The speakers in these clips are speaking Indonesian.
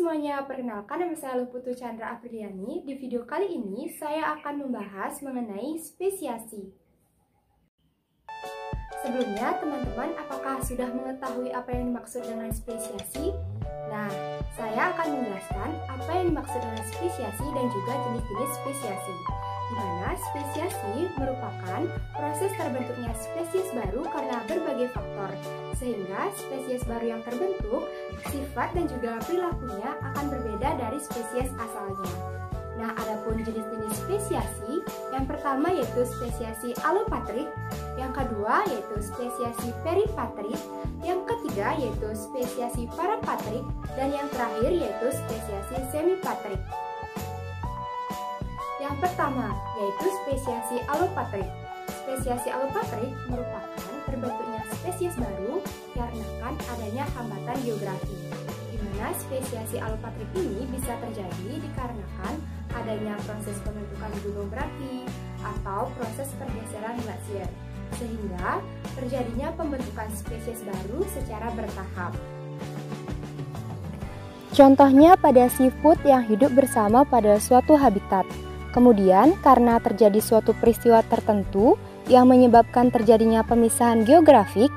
semuanya, perkenalkan nama saya Luputu Chandra Apriliani. Di video kali ini saya akan membahas mengenai spesiasi. Sebelumnya teman-teman, apakah sudah mengetahui apa yang dimaksud dengan spesiasi? Nah, saya akan menjelaskan apa yang dimaksud dengan spesiasi dan juga jenis-jenis spesiasi. Di mana spesiasi merupakan proses terbentuknya spesies baru karena berbagai faktor, sehingga spesies baru yang terbentuk, sifat dan juga perilakunya akan berbeda dari spesies asalnya. Nah, adapun jenis-jenis spesiasi, yang pertama yaitu spesiasi alopatrik, yang kedua yaitu spesiasi peripatrik, yang ketiga yaitu spesiasi parapatrik, dan yang terakhir yaitu spesiasi semipatrik. Yang pertama yaitu spesiasi alopatrik. Spesiasi alopatrik merupakan terbentuknya spesies baru dikarenakan adanya hambatan geografi, di mana spesiasi alopatrik ini bisa terjadi dikarenakan adanya proses pembentukan gunung berapi atau proses pergeseran glasier, sehingga terjadinya pembentukan spesies baru secara bertahap. Contohnya pada seafood yang hidup bersama pada suatu habitat. Kemudian, karena terjadi suatu peristiwa tertentu yang menyebabkan terjadinya pemisahan geografik,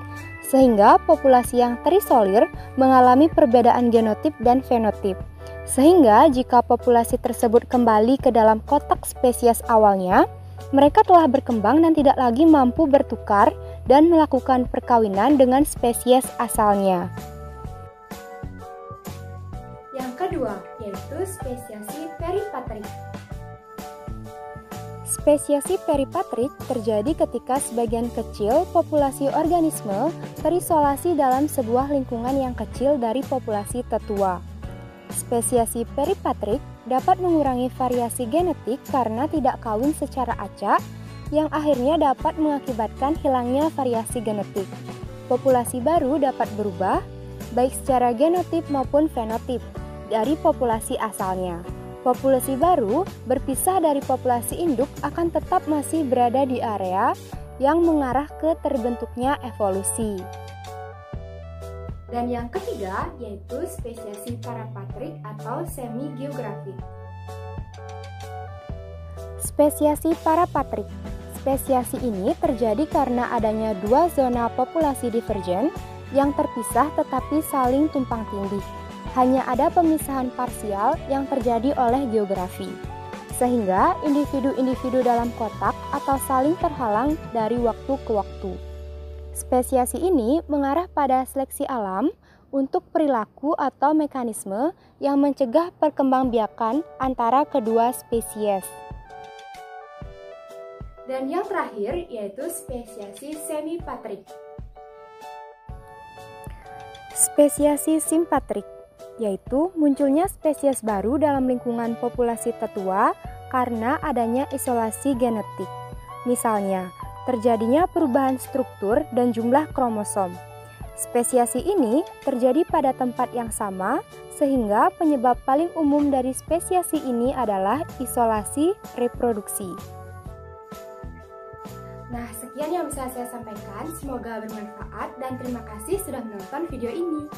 sehingga populasi yang terisolir mengalami perbedaan genotip dan fenotip. Sehingga jika populasi tersebut kembali ke dalam kotak spesies awalnya, mereka telah berkembang dan tidak lagi mampu bertukar dan melakukan perkawinan dengan spesies asalnya. Yang kedua yaitu spesiasi peripatrik. Spesiasi peripatrik terjadi ketika sebagian kecil populasi organisme terisolasi dalam sebuah lingkungan yang kecil dari populasi tetua. Spesiasi peripatrik dapat mengurangi variasi genetik karena tidak kawin secara acak, yang akhirnya dapat mengakibatkan hilangnya variasi genetik. Populasi baru dapat berubah, baik secara genotip maupun fenotip, dari populasi asalnya. Populasi baru berpisah dari populasi induk akan tetap masih berada di area yang mengarah ke terbentuknya evolusi. Dan yang ketiga yaitu spesiasi parapatrik atau semi-geografik. Spesiasi parapatrik. Spesiasi ini terjadi karena adanya dua zona populasi divergen yang terpisah tetapi saling tumpang tindih. Hanya ada pemisahan parsial yang terjadi oleh geografi, sehingga individu-individu dalam kotak atau saling terhalang dari waktu ke waktu. Spesiasi ini mengarah pada seleksi alam untuk perilaku atau mekanisme yang mencegah perkembangbiakan antara kedua spesies. Dan yang terakhir yaitu spesiasi semipatrik. Spesiasi simpatrik, yaitu munculnya spesies baru dalam lingkungan populasi tetua karena adanya isolasi genetik. Misalnya, terjadinya perubahan struktur dan jumlah kromosom. Spesiasi ini terjadi pada tempat yang sama, sehingga penyebab paling umum dari spesiasi ini adalah isolasi reproduksi. Nah, sekian yang bisa saya sampaikan. Semoga bermanfaat dan terima kasih sudah menonton video ini.